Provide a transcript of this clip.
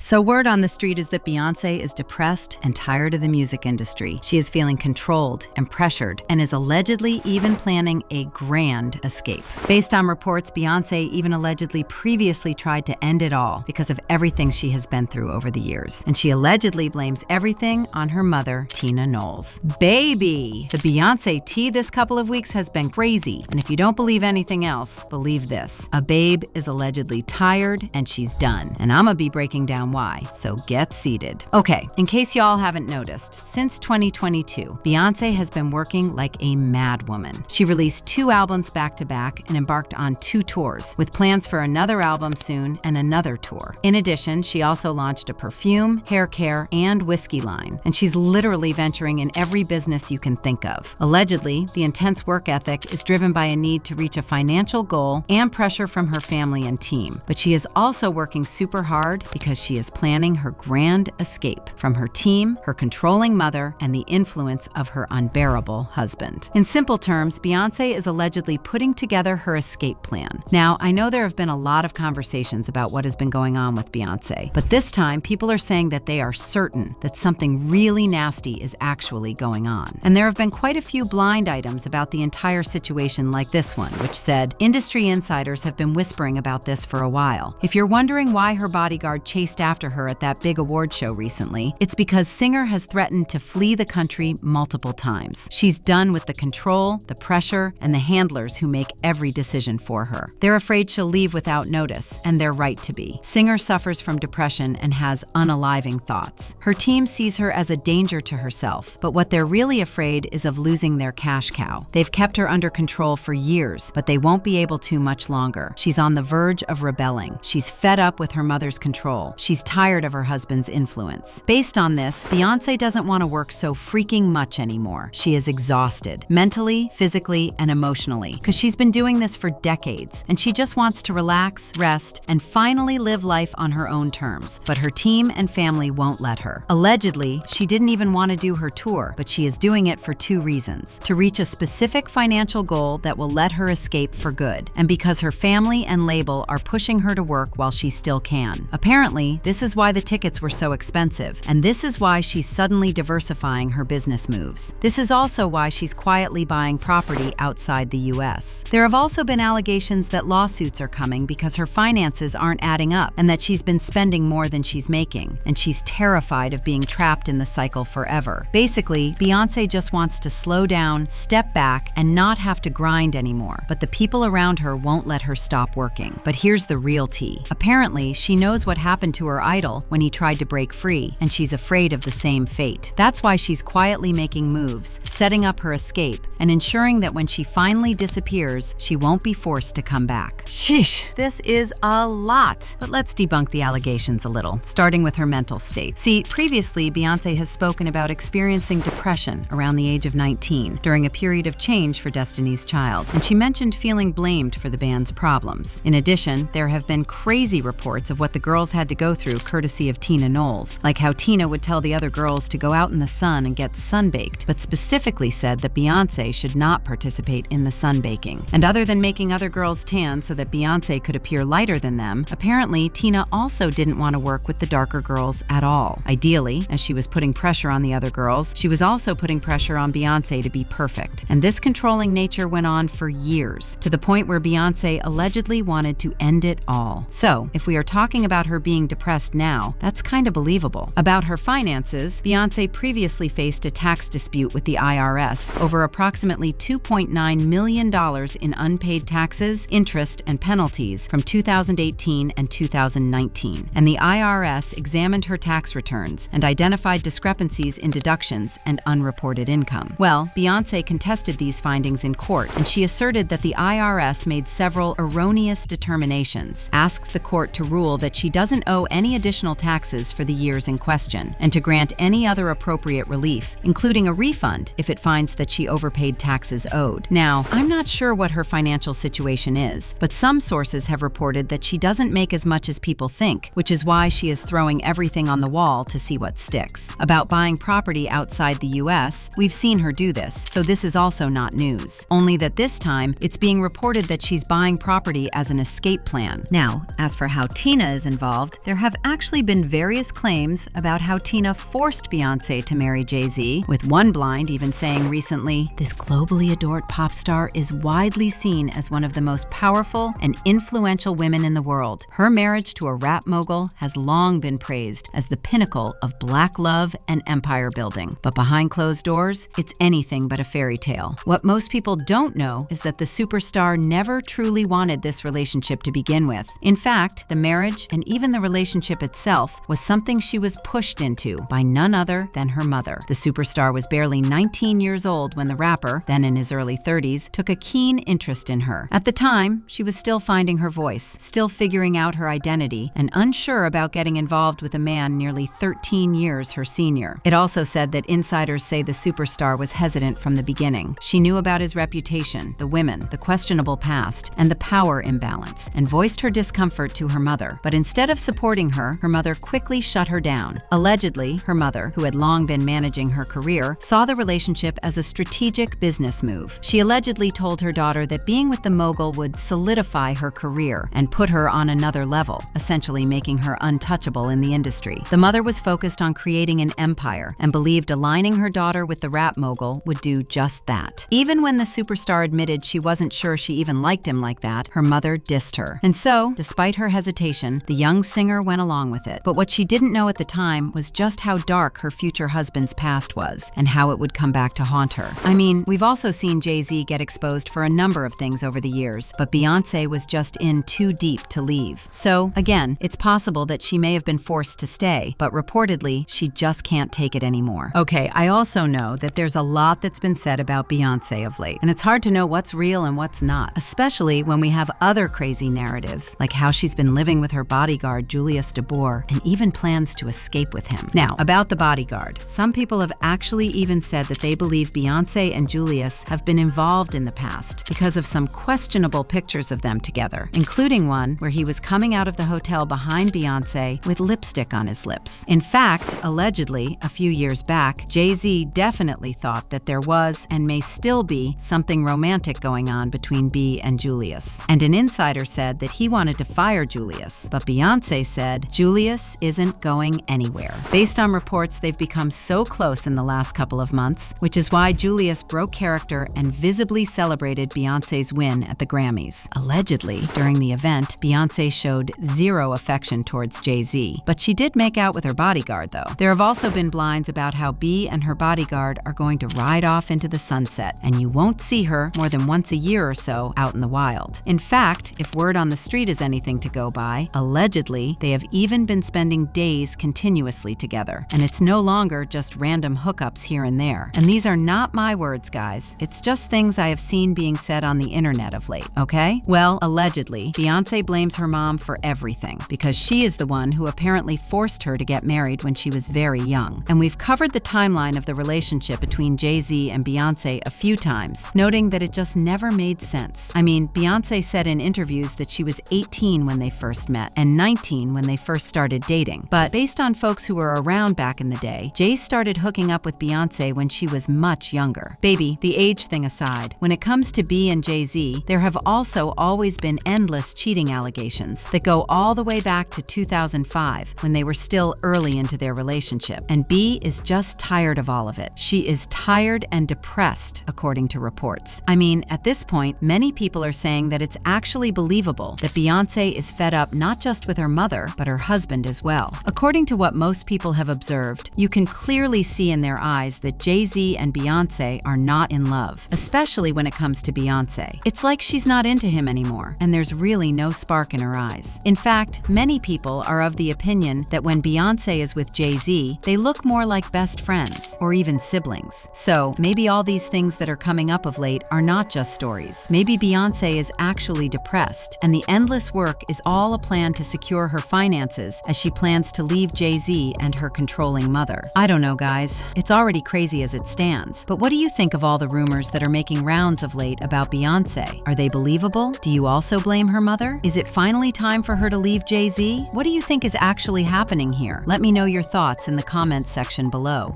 So word on the street is that Beyoncé is depressed and tired of the music industry. She is feeling controlled and pressured and is allegedly even planning a grand escape. Based on reports, Beyoncé even allegedly previously tried to end it all because of everything she has been through over the years. And she allegedly blames everything on her mother, Tina Knowles. Baybee! The Beyoncé tea this couple of weeks has been crazy. And if you don't believe anything else, believe this. A babe is allegedly tired and she's done. And I'ma be breaking down why, so get seated. Okay, in case y'all haven't noticed, since 2022, Beyoncé has been working like a mad woman. She released 2 albums back-to-back and embarked on 2 tours, with plans for another album soon and another tour. In addition, she also launched a perfume, hair care, and whiskey line, and she's literally venturing in every business you can think of. Allegedly, the intense work ethic is driven by a need to reach a financial goal and pressure from her family and team, but she is also working super hard because she is planning her grand escape from her team, her controlling mother, and the influence of her unbearable husband. In simple terms, Beyoncé is allegedly putting together her escape plan. Now, I know there have been a lot of conversations about what has been going on with Beyoncé, but this time people are saying that they are certain that something really nasty is actually going on. And there have been quite a few blind items about the entire situation, like this one, which said, industry insiders have been whispering about this for a while. If you're wondering why her bodyguard chased after her at that big award show recently, it's because singer has threatened to flee the country multiple times. She's done with the control, the pressure, and the handlers who make every decision for her. They're afraid she'll leave without notice, and they're right to be. Singer suffers from depression and has unaliving thoughts. Her team sees her as a danger to herself, but what they're really afraid is of losing their cash cow. They've kept her under control for years, but they won't be able to much longer. She's on the verge of rebelling. She's fed up with her mother's control. She's tired of her husband's influence. Based on this, Beyoncé doesn't want to work so freaking much anymore. She is exhausted, mentally, physically, and emotionally, because she's been doing this for decades, and she just wants to relax, rest, and finally live life on her own terms. But her team and family won't let her. Allegedly, she didn't even want to do her tour, but she is doing it for 2 reasons: to reach a specific financial goal that will let her escape for good, and because her family and label are pushing her to work while she still can. Apparently, this is why the tickets were so expensive, and this is why she's suddenly diversifying her business moves. This is also why she's quietly buying property outside the US. There have also been allegations that lawsuits are coming because her finances aren't adding up and that she's been spending more than she's making, and she's terrified of being trapped in the cycle forever. Basically, Beyoncé just wants to slow down, step back, and not have to grind anymore, but the people around her won't let her stop working. But here's the real tea. Apparently, she knows what happened to her idol when he tried to break free, and she's afraid of the same fate. That's why she's quietly making moves, setting up her escape, and ensuring that when she finally disappears, she won't be forced to come back. Sheesh, this is a lot. But let's debunk the allegations a little, starting with her mental state. See, previously, Beyoncé has spoken about experiencing depression around the age of 19 during a period of change for Destiny's Child, and she mentioned feeling blamed for the band's problems. In addition, there have been crazy reports of what the girls had to go through courtesy of Tina Knowles, like how Tina would tell the other girls to go out in the sun and get sunbaked, but specifically said that Beyoncé should not participate in the sunbaking. And other than making other girls tan so that Beyoncé could appear lighter than them, apparently Tina also didn't want to work with the darker girls at all. Ideally, as she was putting pressure on the other girls, she was also putting pressure on Beyoncé to be perfect. And this controlling nature went on for years, to the point where Beyoncé allegedly wanted to end it all. So, if we are talking about her being depressed now, that's kind of believable. About her finances, Beyoncé previously faced a tax dispute with the IRS over approximately $2.9 million in unpaid taxes, interest, and penalties from 2018 and 2019. And the IRS examined her tax returns and identified discrepancies in deductions and unreported income. Well, Beyoncé contested these findings in court, and she asserted that the IRS made several erroneous determinations, asked the court to rule that she doesn't owe any additional taxes for the years in question, and to grant any other appropriate relief, including a refund if it finds that she overpaid taxes owed. Now, I'm not sure what her financial situation is, but some sources have reported that she doesn't make as much as people think, which is why she is throwing everything on the wall to see what sticks. About buying property outside the US, we've seen her do this, so this is also not news. Only that this time, it's being reported that she's buying property as an escape plan. Now, as for how Tina is involved, there have have actually been various claims about how Tina forced Beyoncé to marry Jay-Z, with one blind even saying recently, "This globally adored pop star is widely seen as one of the most powerful and influential women in the world. Her marriage to a rap mogul has long been praised as the pinnacle of Black love and empire building. But behind closed doors, it's anything but a fairy tale. What most people don't know is that the superstar never truly wanted this relationship to begin with. In fact, the marriage and even the relationship itself was something she was pushed into by none other than her mother. The superstar was barely 19 years old when the rapper, then in his early 30s, took a keen interest in her. At the time, she was still finding her voice, still figuring out her identity, and unsure about getting involved with a man nearly 13 years her senior. It also said that insiders say the superstar was hesitant from the beginning. She knew about his reputation, the women, the questionable past, and the power imbalance, and voiced her discomfort to her mother. But instead of supporting her, her mother quickly shut her down. Allegedly, her mother, who had long been managing her career, saw the relationship as a strategic business move. She allegedly told her daughter that being with the mogul would solidify her career and put her on another level, essentially making her untouchable in the industry. The mother was focused on creating an empire and believed aligning her daughter with the rap mogul would do just that. Even when the superstar admitted she wasn't sure she even liked him like that, her mother dissed her. And so, despite her hesitation, the young singer went along with it. But what she didn't know at the time was just how dark her future husband's past was and how it would come back to haunt her. I mean, we've also seen Jay-Z get exposed for a number of things over the years, but Beyoncé was just in too deep to leave. So, again, it's possible that she may have been forced to stay, but reportedly, she just can't take it anymore. Okay, I also know that there's a lot that's been said about Beyoncé of late, and it's hard to know what's real and what's not, especially when we have other crazy narratives, like how she's been living with her bodyguard, Julius DeBoer, and even plans to escape with him. Now, about the bodyguard, some people have actually even said that they believe Beyoncé and Julius have been involved in the past because of some questionable pictures of them together, including one where he was coming out of the hotel behind Beyoncé with lipstick on his lips. In fact, allegedly, a few years back, Jay-Z definitely thought that there was, and may still be, something romantic going on between B and Julius. And an insider said that he wanted to fire Julius, but Beyoncé said, "Julius isn't going anywhere." Based on reports, they've become so close in the last couple of months, which is why Julius broke character and visibly celebrated Beyoncé's win at the Grammys. Allegedly, during the event, Beyoncé showed zero affection towards Jay-Z, but she did make out with her bodyguard, though. There have also been blinds about how B and her bodyguard are going to ride off into the sunset, and you won't see her more than once a year or so out in the wild. In fact, if word on the street is anything to go by, allegedly, they have even been spending days continuously together. And it's no longer just random hookups here and there. And these are not my words, guys. It's just things I have seen being said on the internet of late, okay? Well, allegedly, Beyoncé blames her mom for everything because she is the one who apparently forced her to get married when she was very young. And we've covered the timeline of the relationship between Jay-Z and Beyoncé a few times, noting that it just never made sense. I mean, Beyoncé said in interviews that she was 18 when they first met and 19 when they first started dating. But based on folks who were around back in the day, Jay started hooking up with Beyoncé when she was much younger. Baby, the age thing aside, when it comes to B and Jay-Z, there have also always been endless cheating allegations that go all the way back to 2005 when they were still early into their relationship. And B is just tired of all of it. She is tired and depressed, according to reports. I mean, at this point, many people are saying that it's actually believable that Beyoncé is fed up not just with her mother, but her husband as well. According to what most people have observed, you can clearly see in their eyes that Jay-Z and Beyoncé are not in love, especially when it comes to Beyoncé. It's like she's not into him anymore, and there's really no spark in her eyes. In fact, many people are of the opinion that when Beyoncé is with Jay-Z, they look more like best friends, or even siblings. So, maybe all these things that are coming up of late are not just stories. Maybe Beyoncé is actually depressed, and the endless work is all a plan to secure her finances as she plans to leave Jay-Z and her controlling mother. I don't know, guys. It's already crazy as it stands. But what do you think of all the rumors that are making rounds of late about Beyoncé? Are they believable? Do you also blame her mother? Is it finally time for her to leave Jay-Z? What do you think is actually happening here? Let me know your thoughts in the comments section below.